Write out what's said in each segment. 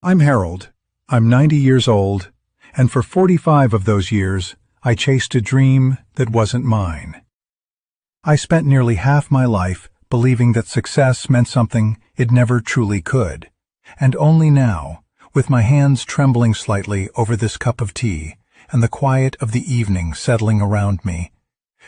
I'm Harold. I'm 90 years old, and for 45 of those years, I chased a dream that wasn't mine. I spent nearly half my life believing that success meant something it never truly could, and only now, with my hands trembling slightly over this cup of tea and the quiet of the evening settling around me,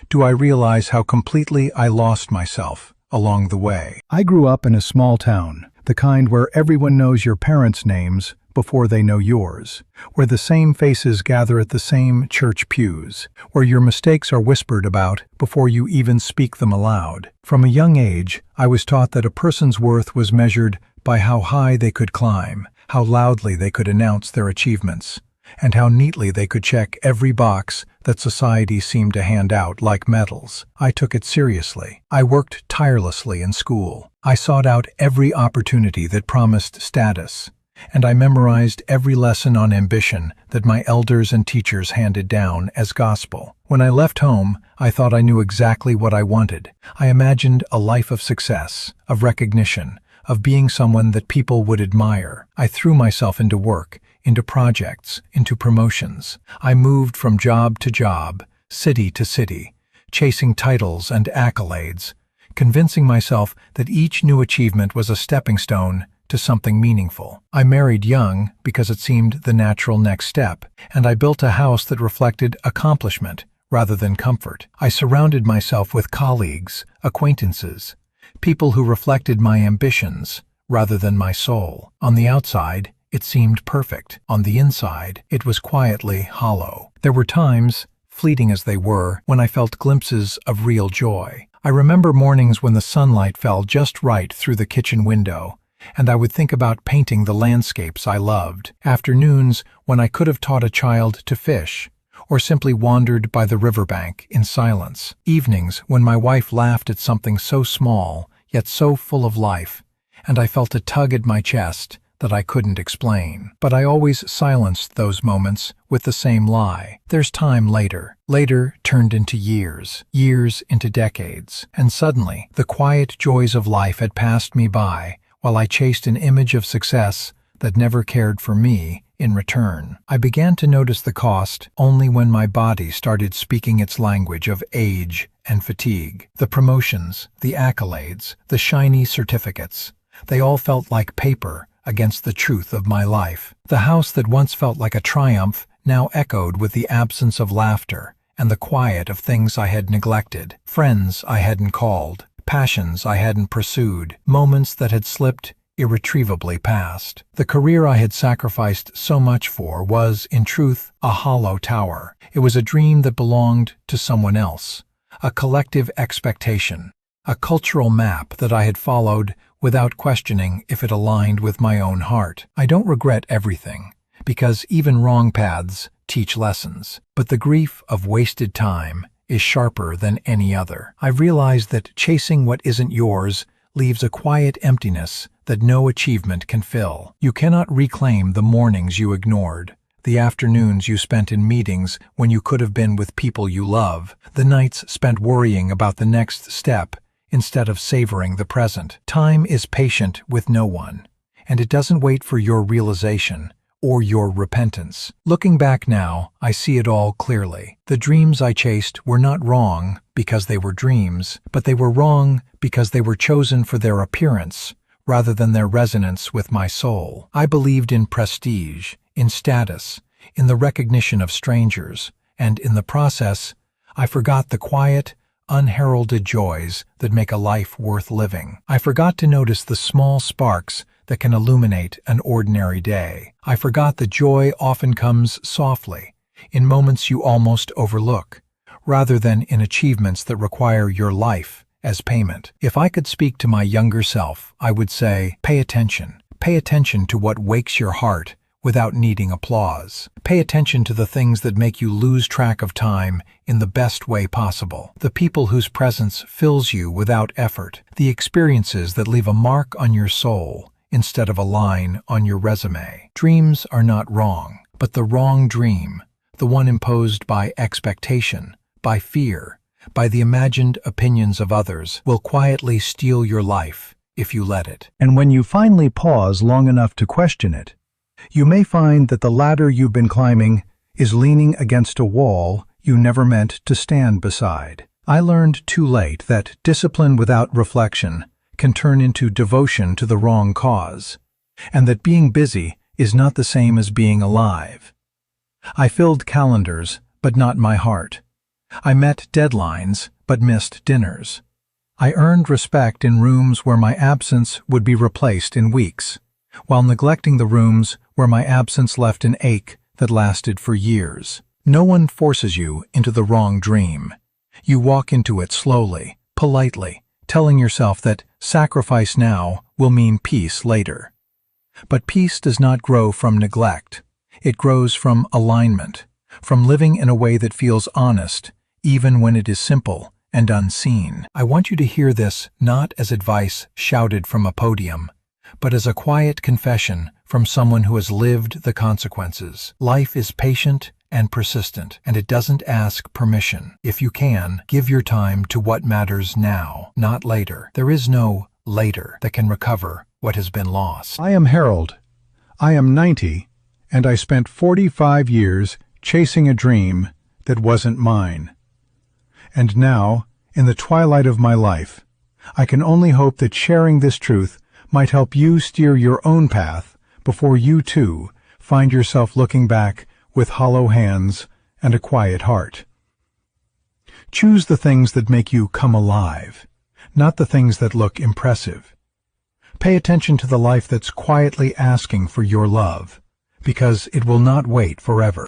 do I realize how completely I lost myself along the way. I grew up in a small town, the kind where everyone knows your parents' names before they know yours, where the same faces gather at the same church pews, where your mistakes are whispered about before you even speak them aloud. From a young age, I was taught that a person's worth was measured by how high they could climb, how loudly they could announce their achievements, and how neatly they could check every box that society seemed to hand out like medals. I took it seriously. I worked tirelessly in school. I sought out every opportunity that promised status, and I memorized every lesson on ambition that my elders and teachers handed down as gospel. When I left home, I thought I knew exactly what I wanted. I imagined a life of success, of recognition, of being someone that people would admire. I threw myself into work, into projects, into promotions. I moved from job to job, city to city, chasing titles and accolades, convincing myself that each new achievement was a stepping stone to something meaningful. I married young because it seemed the natural next step, and I built a house that reflected accomplishment rather than comfort. I surrounded myself with colleagues, acquaintances, people who reflected my ambitions rather than my soul. On the outside, it seemed perfect. On the inside, it was quietly hollow. There were times, fleeting as they were, when I felt glimpses of real joy. I remember mornings when the sunlight fell just right through the kitchen window, and I would think about painting the landscapes I loved. Afternoons when I could have taught a child to fish, or simply wandered by the riverbank in silence. Evenings when my wife laughed at something so small, yet so full of life, and I felt a tug at my chest that I couldn't explain. But I always silenced those moments with the same lie. There's time later. Later turned into years, years into decades, and suddenly the quiet joys of life had passed me by while I chased an image of success that never cared for me in return. I began to notice the cost only when my body started speaking its language of age and fatigue. The promotions, the accolades, the shiny certificates, they all felt like paper against the truth of my life. The house that once felt like a triumph now echoed with the absence of laughter and the quiet of things I had neglected, friends I hadn't called, passions I hadn't pursued, moments that had slipped irretrievably past. The career I had sacrificed so much for was, in truth, a hollow tower. It was a dream that belonged to someone else, a collective expectation, a cultural map that I had followed without questioning if it aligned with my own heart. I don't regret everything, because even wrong paths teach lessons, but the grief of wasted time is sharper than any other. I realized that chasing what isn't yours leaves a quiet emptiness that no achievement can fill. You cannot reclaim the mornings you ignored, the afternoons you spent in meetings when you could have been with people you love, the nights spent worrying about the next step instead of savoring the present. Time is patient with no one, and it doesn't wait for your realization or your repentance. Looking back now, I see it all clearly. The dreams I chased were not wrong because they were dreams, but they were wrong because they were chosen for their appearance rather than their resonance with my soul. I believed in prestige, in status, in the recognition of strangers, and in the process, I forgot the quiet, unheralded joys that make a life worth living. I forgot to notice the small sparks that can illuminate an ordinary day. I forgot that joy often comes softly, in moments you almost overlook, rather than in achievements that require your life as payment. If I could speak to my younger self, I would say, pay attention. Pay attention to what wakes your heart without needing applause. Pay attention to the things that make you lose track of time in the best way possible. The people whose presence fills you without effort. The experiences that leave a mark on your soul instead of a line on your resume. Dreams are not wrong, but the wrong dream, the one imposed by expectation, by fear, by the imagined opinions of others, will quietly steal your life if you let it. And when you finally pause long enough to question it, You may find that the ladder you've been climbing is leaning against a wall you never meant to stand beside. I learned too late that discipline without reflection can turn into devotion to the wrong cause, and that being busy is not the same as being alive. I filled calendars, but not my heart. I met deadlines, but missed dinners. I earned respect in rooms where my absence would be replaced in weeks, while neglecting the rooms where my absence left an ache that lasted for years. No one forces you into the wrong dream. You walk into it slowly, politely, telling yourself that sacrifice now will mean peace later. But peace does not grow from neglect. It grows from alignment, from living in a way that feels honest, even when it is simple and unseen. I want you to hear this not as advice shouted from a podium, but as a quiet confession from someone who has lived the consequences. Life is patient and persistent, and it doesn't ask permission. If you can, give your time to what matters now, not later. There is no later that can recover what has been lost. I am Harold. I am 90, and I spent 45 years chasing a dream that wasn't mine. And now, in the twilight of my life, I can only hope that sharing this truth might help you steer your own path before you too find yourself looking back with hollow hands and a quiet heart. Choose the things that make you come alive, not the things that look impressive. Pay attention to the life that's quietly asking for your love, because it will not wait forever.